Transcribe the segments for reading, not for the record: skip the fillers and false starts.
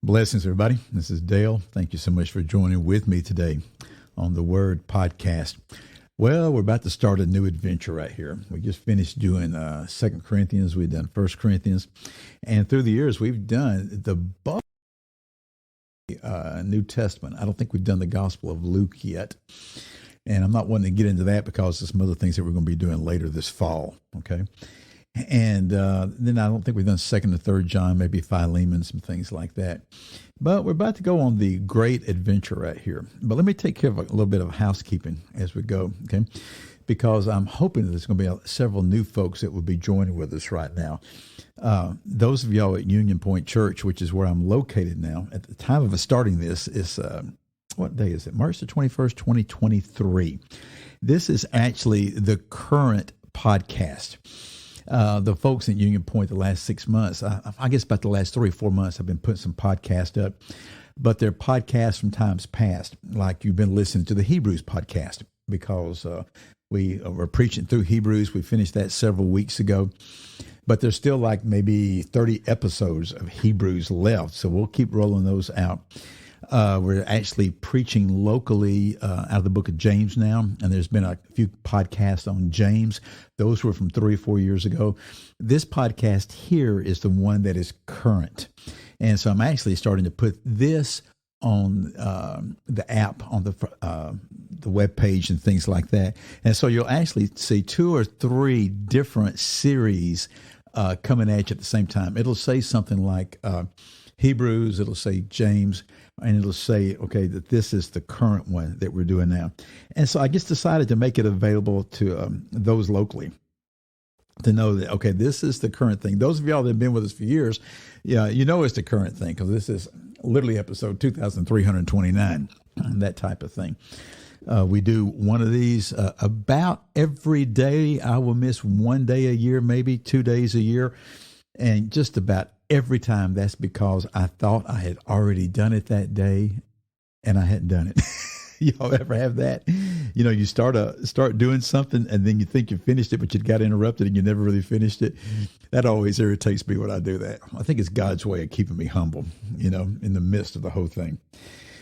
Blessings, everybody. This is Dale. Thank you so much for joining with me today on the Word Podcast. Well, we're about to start a new adventure right here. We just finished doing 2 Corinthians. We've done 1 Corinthians. And through the years, we've done the bulk of New Testament. I don't think we've done the Gospel of Luke yet. And I'm not wanting to get into that because there's some other things that we're going to be doing later this fall, okay? And then I don't think we've done 2nd and 3rd John, maybe Philemon, some things like that. But we're about to go on the great adventure right here. But let me take care of a little bit of housekeeping as we go, okay? Because I'm hoping that there's going to be several new folks that will be joining with us right now. Those of y'all at Union Point Church, which is where I'm located now, at the time of us starting this is, what day is it? March the 21st, 2023. This is actually the current podcast. The folks at Union Point the last 6 months, I guess about the last 3 or 4 months, I've been putting some podcasts up, but they're podcasts from times past, like you've been listening to the Hebrews podcast, because we were preaching through Hebrews. We finished that several weeks ago, but there's still like maybe 30 episodes of Hebrews left, so we'll keep rolling those out. We're actually preaching locally out of the book of James now, and there's been a few podcasts on James. Those were from 3 or 4 years ago. This podcast here is the one that is current. And so I'm actually starting to put this on the app, on the web page and things like that. And so you'll actually see 2 or 3 different series coming at you at the same time. It'll say something like Hebrews, it'll say James, and it'll say, okay, that this is the current one that we're doing now. And so I just decided to make it available to those locally to know that, okay, this is the current thing. Those of y'all that have been with us for years, yeah, you know it's the current thing, because this is literally episode 2329, that type of thing. We do one of these about every day. I will miss 1 day a year, maybe 2 days a year. And just about every time, that's because I thought I had already done it that day, and I hadn't done it. Y'all ever have that? You know, you start doing something, and then you think you finished it, but you got interrupted, and you never really finished it. That always irritates me when I do that. I think it's God's way of keeping me humble, you know, in the midst of the whole thing.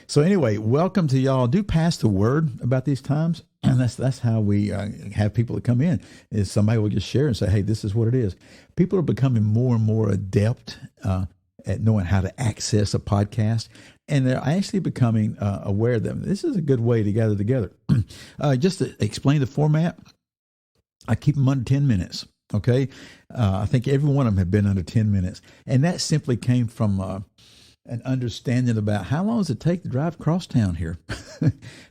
So anyway, welcome to y'all. Do pass the word about these times. And that's how we have people that come in, is somebody will just share and say, hey, this is what it is. People are becoming more and more adept at knowing how to access a podcast. And they're actually becoming aware that this is a good way to gather together. Just to explain the format, I keep them under 10 minutes. Okay. I think every one of them have been under 10 minutes. And that simply came from an understanding about how long does it take to drive across town here?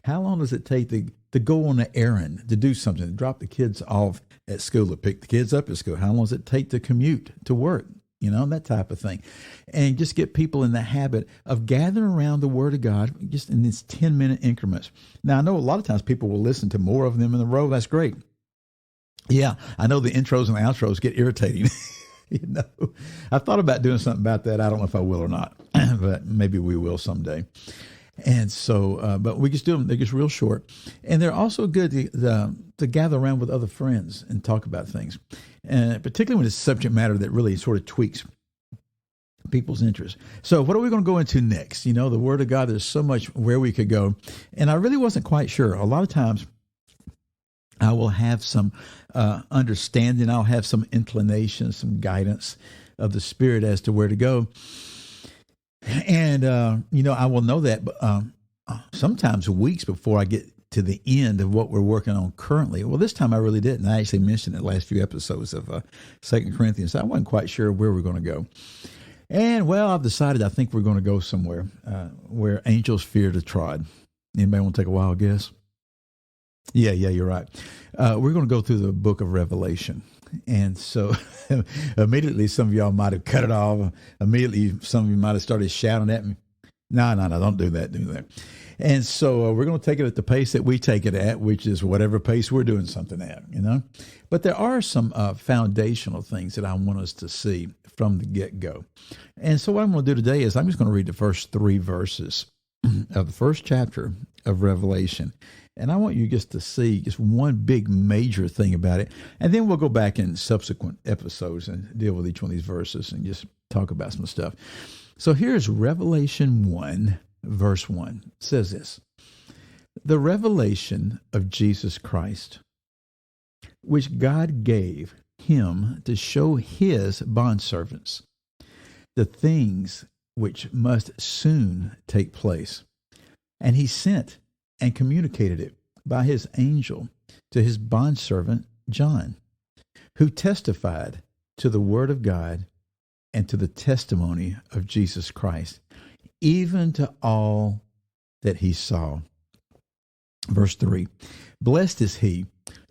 How long does it take to go on an errand, to do something, to drop the kids off at school, to pick the kids up at school? How long does it take to commute to work? You know, that type of thing. And just get people in the habit of gathering around the Word of God just in these 10-minute increments. Now, I know a lot of times people will listen to more of them in a row. That's great. Yeah, I know the intros and the outros get irritating. You know, I thought about doing something about that. I don't know if I will or not, but maybe we will someday. And so, but we just do them. They're just real short. And they're also good to gather around with other friends and talk about things. And particularly when it's subject matter that really sort of tweaks people's interest. So what are we going to go into next? You know, the Word of God, there's so much where we could go. And I really wasn't quite sure. A lot of times I will have some understanding. I'll have some inclination, some guidance of the Spirit as to where to go. And, you know, I will know that sometimes weeks before I get to the end of what we're working on currently. Well, this time I really didn't. I actually mentioned it last few episodes of 2 Corinthians. I wasn't quite sure where we're going to go. And, well, I've decided I think we're going to go somewhere where angels fear to trod. Anybody want to take a wild guess? Yeah, you're right. We're going to go through the book of Revelation. And so immediately some of y'all might have cut it off. Immediately some of you might have started shouting at me. No, don't do that. And so we're going to take it at the pace that we take it at, which is whatever pace we're doing something at, you know. But there are some foundational things that I want us to see from the get-go. And so what I'm going to do today is I'm just going to read the first 3 verses of the first chapter of Revelation. And I want you just to see just one big major thing about it. And then we'll go back in subsequent episodes and deal with each one of these verses and just talk about some stuff. So here's Revelation 1, verse 1. It says this: the revelation of Jesus Christ, which God gave him to show his bondservants the things which must soon take place. And he sent and communicated it by his angel to his bondservant John, who testified to the word of God and to the testimony of Jesus Christ, even to all that he saw. Verse 3, blessed is he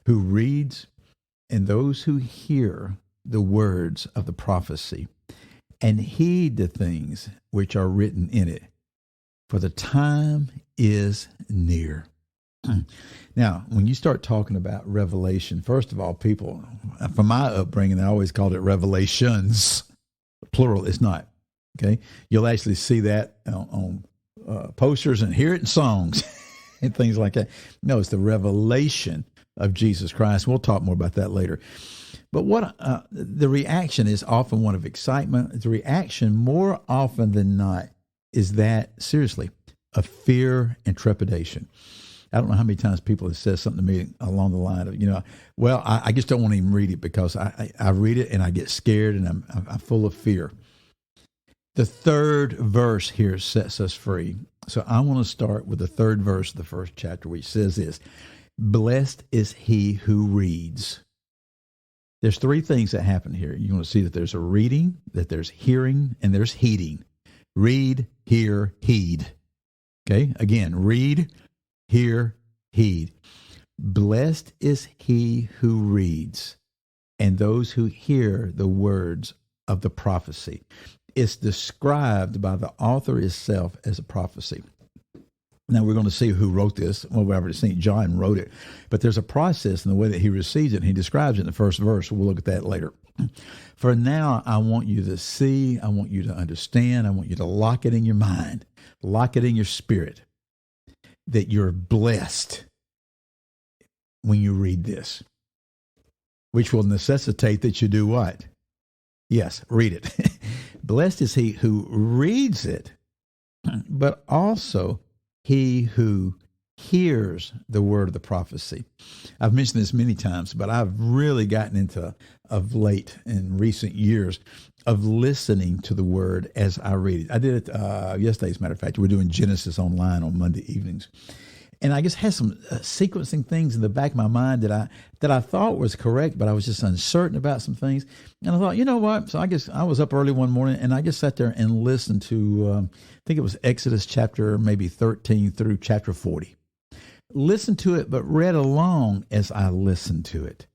who reads and those who hear the words of the prophecy and heed the things which are written in it, for the time is near. Now, when you start talking about revelation, first of all, people, from my upbringing, I always called it revelations. Plural, it's not. Okay? You'll actually see that on posters and hear it in songs and things like that. No, it's the revelation of Jesus Christ. We'll talk more about that later. But what the reaction is often one of excitement. The reaction, more often than not, is that, seriously, of fear and trepidation. I don't know how many times people have said something to me along the line of, well, I just don't want to even read it because I read it and I get scared and I'm full of fear. The third verse here sets us free. So I want to start with the third verse of the first chapter, which says this: blessed is he who reads. There's three things that happen here. You want to see that there's a reading, that there's hearing, and there's heeding. Read, hear, heed. Okay, again, read, hear, heed. Blessed is he who reads and those who hear the words of the prophecy. It's described by the author itself as a prophecy. Now, we're going to see who wrote this. Well, we've already seen John wrote it. But there's a process in the way that he receives it, and he describes it in the first verse. We'll look at that later. For now, I want you to see, I want you to understand, I want you to lock it in your mind, lock it in your spirit, that you're blessed when you read this, which will necessitate that you do what? Yes, read it. Blessed is he who reads it, but also he who hears the word of the prophecy. I've mentioned this many times, but I've really gotten into, of late in recent years, of listening to the word as I read it. I did it yesterday, as a matter of fact. We're doing Genesis online on Monday evenings. And I just had some sequencing things in the back of my mind that I thought was correct, but I was just uncertain about some things. And I thought, you know what? So I guess I was up early one morning, and I just sat there and listened to, I think it was Exodus chapter maybe 13 through chapter 40. Listened to it, but read along as I listened to it.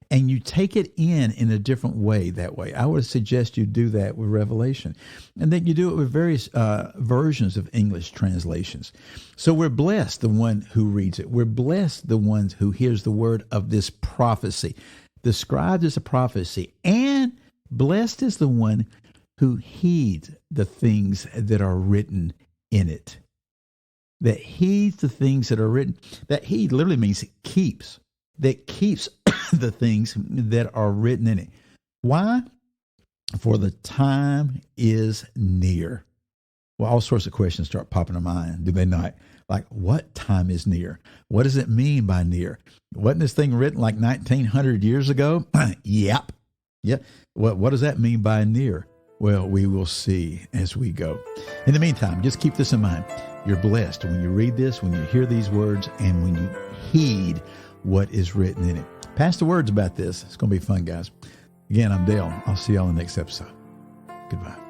And you take it in a different way that way. I would suggest you do that with Revelation. And then you do it with various versions of English translations. So we're blessed, the one who reads it. We're blessed, the ones who hears the word of this prophecy, described as a prophecy. And blessed is the one who heeds the things that are written in it. That heeds the things that are written. That heed literally means keeps. That keeps the things that are written in it. Why? For the time is near. Well, all sorts of questions start popping in mind, do they not? Like, what time is near? What does it mean by near? Wasn't this thing written like 1900 years ago? Yep. Yeah. What does that mean by near? Well, we will see as we go. In the meantime, just keep this in mind. You're blessed when you read this, when you hear these words, and when you heed what is written in it. Pass the words about this. It's going to be fun, guys. Again, I'm Dale. I'll see y'all in the next episode. Goodbye.